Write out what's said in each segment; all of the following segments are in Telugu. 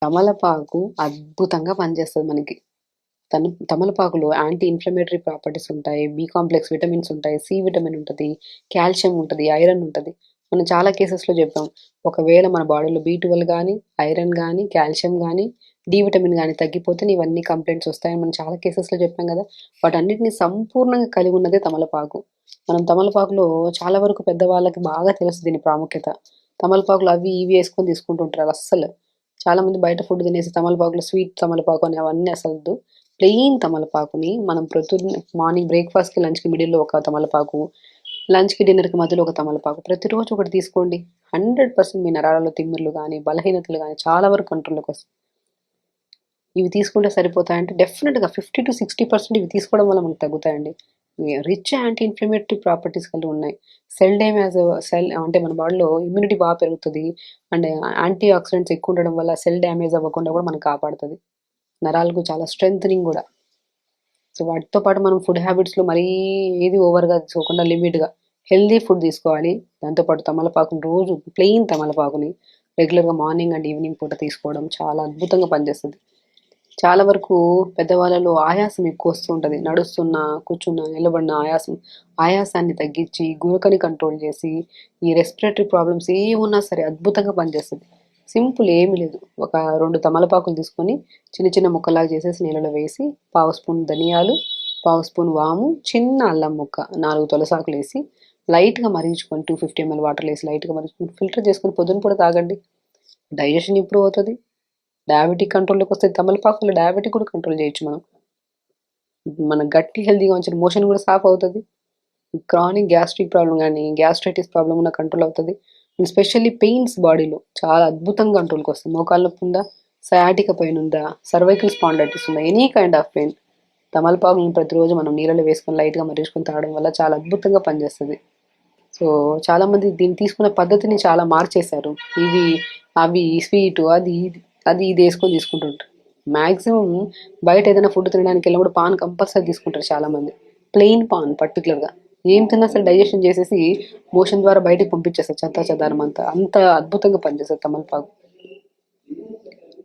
తమలపాకు అద్భుతంగా పనిచేస్తది మనకి. తమలపాకులో యాంటీ ఇన్‌ఫ్లమేటరీ ప్రాపర్టీస్ ఉంటాయి. బి కాంప్లెక్స్ విటమిన్స్ ఉంటాయి. సి విటమిన్ ఉంటది. కాల్షియం ఉంటది. ఐరన్ ఉంటది. మనం చాలా కేసెస్‌లో చెప్పాం. ఒకవేళ మన బాడీలో బి12 గాని, ఐరన్ గాని, కాల్షియం గాని, డి విటమిన్ గాని తగ్గిపోతే ఇవన్నీ కంప్లెయింట్స్ వస్తాయని మనం చాలా కేసెస్‌లో చెప్పాం కదా! వాటన్నిటిని సంపూర్ణంగా కలిగి ఉన్నదే తమలపాకు. మనం తమలపాకులో చాలా వరకు పెద్దవాళ్ళకి బాగా తెలుసు దీని ప్రాముఖ్యత. తమలపాకులు అవి ఇవి యేసుకొని తీసుకుంటూ ఉంటారు అస్సలు. చాలామంది బయట ఫుడ్ తినేసి తమలపాకులో స్వీట్ తమలపాకు అని అవన్నీ అసలొద్దు. ప్లెయిన్ తమలపాకుని మనం ప్రొద్దున్నే మార్నింగ్ బ్రేక్‌ఫాస్ట్‌కి, లంచ్‌కి మిడిల్‌లో ఒక తమలపాకు, లంచ్‌కి, డిన్నర్‌కి మధ్యలో ఒక తమలపాకు. ప్రతిరోజు ఒకటి తీసుకోండి. 100% మీ నరాలలో తిమ్మిర్లు గాని, బలహీనతలు గాని చాలా వరకు కంట్రోల్‌లోకొస్తాయి. ఇవి తీసుకుంటే సరిపోతాయంటే డెఫినిట్‌గా 50-60% ఇవి తీసుకోవడం వల్ల మనకు తగ్గుతాయండి. రిచ్ యాంటీ ఇన్‌ఫ్లమేటరీ ప్రాపర్టీస్ కలిగి ఉన్నాయి. సెల్ అంటే మన బాడీలో ఇమ్యూనిటీ పెరుగుతది. అండ్ యాంటీ ఆక్సిడెంట్స్ ఎక్కువ ఉండడం వల్ల సెల్ డ్యామేజ్ అవ్వకుండా కూడా మనకు కాపాడుతది. నరాలకు చాలా స్ట్రెంథెనింగ్ గూడా. సో, వాటితో పాటు మనం ఫుడ్ హ్యాబిట్స్‌లో మరీ ఏది ఓవర్‌గా తీసుకోకుండా లిమిట్‌గా హెల్తీ ఫుడ్ తీసుకోవాలి. దాంతో పాటు తమలపాకుని రోజు ప్లెయిన్ తమలపాకుని రెగ్యులర్‌గా మార్నింగ్ అండ్ ఈవినింగ్ పూట తీసుకోవడం చాలా అద్భుతంగా పనిచేస్తది. చాలా వరకు పెద్దవాళ్ళలో ఆయాసం ఎక్కువ వస్తూ ఉంటది. నడుస్తున్నా, కూర్చున్నా, నిలబడినా ఆయాసం. ఆయాసాన్ని తగ్గించి, గురకని కంట్రోల్ చేసి, ఈ రెస్పిరేటరీ ప్రాబ్లమ్స్ ఏమున్నా సరే అద్భుతంగా పనిచేస్తది. సింపుల్ ఏమి లేదు. ఒక 2 తమలపాకులు తీసుకొని చిన్న చిన్న ముక్కలాగా చేసేసి నీళ్ళలో వేసి, పావు స్పూన్ ధనియాలు, పావు స్పూన్ వాము, చిన్న అల్లం ముక్క, 4 తులసాకులేసి లైట్‌గా మరిగించుకొని 250 ఎంఎల్ వాటర్‌లో ఏసి లైట్‌గా మరిగించుకొని ఫిల్టర్ చేసుకొని పొద్దున పూట తాగండి. డైజెషన్ ఇంప్రూవ్ అవుతది. డయాబెటిక్ కంట్రోల్‌లోకి వస్తే తమలపాకు వల్ల డయాబెటిక్ కూడా కంట్రోల్ చేయొచ్చు మనం. మన గట్‌ని హెల్తీగా ఉంచిన మోషన్ కూడా సాఫ్ అవుతది. క్రానిక్ గ్యాస్ట్రిక్ ప్రాబ్లమ్ గాని, గ్యాస్ట్రైటిస్ ప్రాబ్లమ్ ఉన్న కంట్రోల్ అవుతది. అండ్ స్పెషల్లీ పెయిన్స్ బాడీలో చాలా అద్భుతంగా కంట్రోల్‌కి వస్తాయి. మోకాళ్ళ నొప్పి ఉందా? సయాటికా పెయిన్ ఉందా? సర్వైకల్ స్పాండిలైటిస్ ఉందా? Any kind of pain. తమలపాకులను ప్రతిరోజు మనం నీళ్ళలో వేసుకొని లైట్‌గా మరిగించుకొని తాగడం వల్ల చాలా అద్భుతంగా పనిచేస్తది. సో, చాలామంది దీన్ని తీసుకునే పద్ధతిని చాలా మార్చేశారు. ఇవి, అవి స్వీటు అది ఇది యేసుకొని తీసుకుంటుంటారు. మాక్సిమం బయట ఏదైనా ఫుడ్ తినడానికెళ్ళినప్పుడు పాన్ కంపల్సరీ తీసుకుంటారు చాలామంది. ప్లెయిన్ పాన్ పర్టిక్యులర్‌గా. ఏం తిన్నా సరే డైజెషన్ చేసేసి మోషన్ ద్వారా బయటికి పంపించేస్తది చెత్తా చెదారం అంతా. అంత అద్భుతంగా పనిచేస్తది తమలపాకు.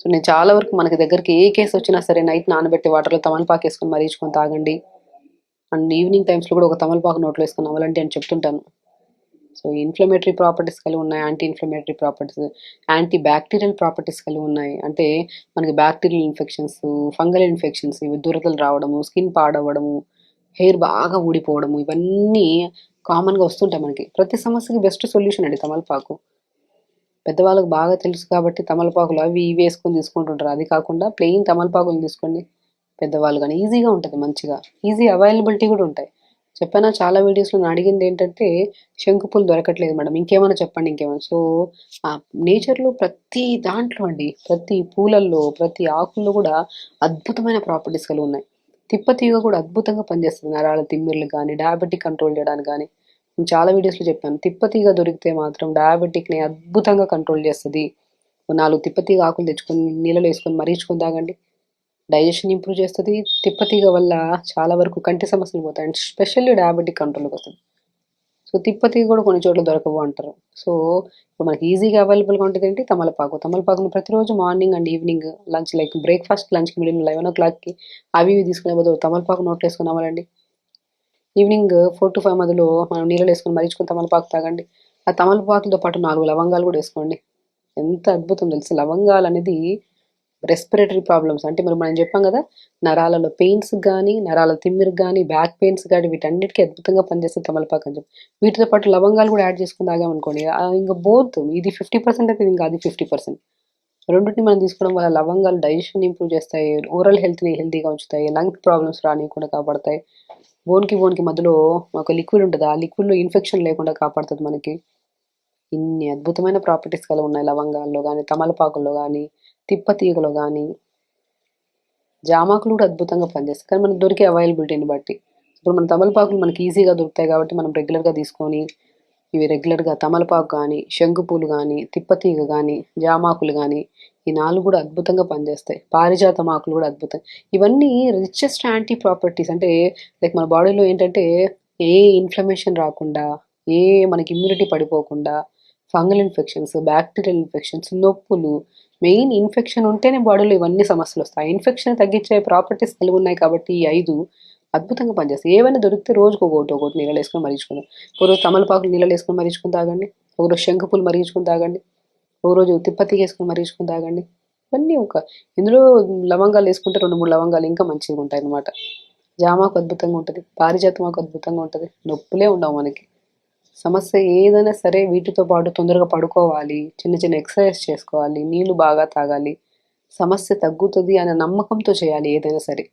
సో, నేను చాలా వరకు మనకి దగ్గరికి ఏ కేస్ వచ్చినా సరే నైట్ నానబెట్టి వాటర్‌లో తమలపాకేసుకొని మరిగించుకొని తాగండి. అండ్ ఈవినింగ్ టైమ్స్‌లో కూడా ఒక తమలపాకు నోట్లో ఏసుకొని నమలండి అని చెప్తుంటాను. సో, ఇన్‌ఫ్లమేటరీ ప్రాపర్టీస్ కలిగి ఉన్నాయి. Anti inflammatory properties, anti bacterial properties కలిగి ఉన్నాయి. అంటే మనకి బ్యాక్టీరియల్ ఇన్ఫెక్షన్స్, ఫంగల్ ఇన్ఫెక్షన్స్, ఇవి దురదలు రావడము, స్కిన్ పాడవ్వడము, హెయిర్ బాగా ఊడిపోవడము ఇవన్నీ కామన్‌గా వస్తుంటాయి మనకి. ప్రతి సమస్యకి బెస్ట్ సొల్యూషన్ అండి తమలపాకు. పెద్దవాళ్ళకి బాగా తెలుసు కాబట్టి తమలపాకులు అవి ఇవి వేసుకొని తీసుకుంటుంటారు. అది కాకుండా ప్లెయిన్ తమలపాకులు తీసుకోండి. పెద్దవాళ్ళు గానీ ఈజీగా ఉంటది మంచిగా. ఈజీ అవైలబిలిటీ కూడా ఉంటాయి. చెప్పానా చాలా వీడియోస్‌లో నన్నడిగిందేంటంటే, శంకుపూలు దొరకట్లేదు మేడం. ఇంకేమైనా చెప్పండి ఇంకేమైనా. సో, నేచర్‌లో ప్రతి దాంట్లో అండి, ప్రతి పూలల్లో, ప్రతి ఆకుల్లో కూడా అద్భుతమైన ప్రాపర్టీస్ కలిగున్నాయి. తిప్పతీగ కూడా అద్భుతంగా పనిచేస్తది. నరాల తిమ్మిర్లు గానీ, డయాబెటిక్ కంట్రోల్ చేయడానికి గానీ. నేను చాలా వీడియోస్‌లో చెప్పాను. తిప్పతీగ దొరికితే మాత్రం డయాబెటిక్‌ని అద్భుతంగా కంట్రోల్ చేస్తది. ఓ 4 తిప్పతీగ ఆకులు తెచ్చుకొని నీళ్ళలో ఏసుకొని మరిగించుకొని తాగండి. డైజెషన్ ఇంప్రూవ్ చేస్తది. తిప్పతీగ వల్ల చాలా వరకు కంటి సమస్యలు పోతాయి. అండ్ స్పెషల్లీ డయాబెటిక్ కంట్రోల్‌లోకి వస్తది. సో, తిప్పతీగ కూడా కొన్ని చోట్ల దొరకవు అంటారు. సో, ఇప్పుడు మనకి ఈజీగా అవైలబుల్‌గా ఉంటదేంటి తమలపాకు. తమలపాకుని ప్రతిరోజు morning and evening lunch like breakfast, లంచ్‌కి మిడిల్ 11:00కి అవి ఇవి తీసుకునే బదులు తమలపాకు నోట్లో ఏసుకొని నమలండి. ఈవినింగ్ 4-5 మధ్యలో మనం నీళ్ళలో ఏసుకొని మరిగించుకొని తమలపాకు తాగండి. ఆ తమలపాకులతో పాటు 4 లవంగాలు కూడా ఏసుకోండి. ఎంత అద్భుతం తెలుసా! లవంగాలనేది రెస్పిరేటరీ ప్రాబ్లమ్స్ అంటే మరి మనం చెప్పాం కదా! నరాలలో పెయిన్స్‌కి గానీ, నరాల తిమ్మిరికి గానీ, బ్యాక్ పెయిన్స్ గానీ వీటన్నిటికి అద్భుతంగా పనిచేస్తది తమలపాకు అని చెప్పి. వీటితో పాటు లవంగాలు కూడా యాడ్ చేసుకొని తాగామనుకోండి ఇంక బోత్ ఇది 50% అయితే ఇంకా అది 50%. రెండిటిని మనం తీసుకోవడం వల్ల లవంగాలు డైజెషన్ ఇంప్రూవ్ చేస్తాయి. ఓరల్ హెల్త్‌ని హెల్తీగా ఉంచుతాయి. లంగ్ ప్రాబ్లమ్స్ రానీయకుండా కాపాడతాయి. బోన్‌కి మధ్యలో ఒక లిక్విడ్ ఉంటది. ఆ లిక్విడ్‌లో ఇన్ఫెక్షన్ లేకుండా కాపాడుతది మనకి. ఇన్ని అద్భుతమైన ప్రాపర్టీస్ కలిగి ఉన్నాయి లవంగాల్లో గానీ, తమలపాకుల్లో గానీ, తిప్పతీగలో గానీ. జామాకులు కూడా అద్భుతంగా పనిచేస్తాయి. కానీ మనకు దొరికే అవైలబిలిటీని బట్టి. ఇప్పుడు మన తమలపాకులు మనకి ఈజీగా దొరుకుతాయి కాబట్టి మనం రెగ్యులర్‌గా తీసుకొని, ఇవి రెగ్యులర్‌గా తమలపాకు గానీ, శంకుపూలు గానీ, తిప్పతీగ గానీ, జామాకులు గానీ, ఈ 4 కూడా అద్భుతంగా పనిచేస్తాయి. పారిజాతం ఆకులు కూడా అద్భుతం. ఇవన్నీ రిచెస్ట్ యాంటీ ప్రాపర్టీస్ అంటే లైక్ మన బాడీలో ఏంటంటే ఏ ఇన్‌ఫ్లమేషన్ రాకుండా, ఏ మనకి ఇమ్యూనిటీ పడిపోకుండా, ఫంగల్ ఇన్ఫెక్షన్స్, బ్యాక్టీరియల్ ఇన్ఫెక్షన్స్, నొప్పులు మెయిన్ ఇన్ఫెక్షన్ ఉంటేనే బాడీలో ఇవన్నీ సమస్యలు వస్తాయి. ఇన్ఫెక్షన్ తగ్గించే ప్రాపర్టీస్ కలిగి ఉన్నాయి కాబట్టి ఈ 5 అద్భుతంగా పనిచేస్తాయి. ఏవైనా దొరికితే రోజుకి ఒకటి నీళ్ళలో వేసుకొని మరిగించుకుందాం. ఒకరోజు తమలపాకులు నీళ్ళలో వేసుకొని మరిగించుకొని తాగండి. ఒకరోజు శంకుపూలు మరిగించుకొని తాగండి. ఒకరోజు తిప్పతి వేసుకొని మరిగించుకొని తాగండి. ఇవన్నీ ఇందులో లవంగాలు వేసుకుంటే 2-3 లవంగాలు ఇంకా మంచిగా ఉంటాయి అన్నమాట. జామాకు అద్భుతంగా ఉంటుంది. పారిజాతమాకు అద్భుతంగా ఉంటుంది. నొప్పులే ఉండవు మనకి. సమస్య ఏదైనా సరే వీటితో పాటు తొందరగా పడుకోవాలి, చిన్న చిన్న ఎక్సర్సైజ్ చేసుకోవాలి, నీళ్లు బాగా తాగాలి, సమస్య తగ్గుతుంది అనే నమ్మకంతో చేయాలి ఏదైనా సరే.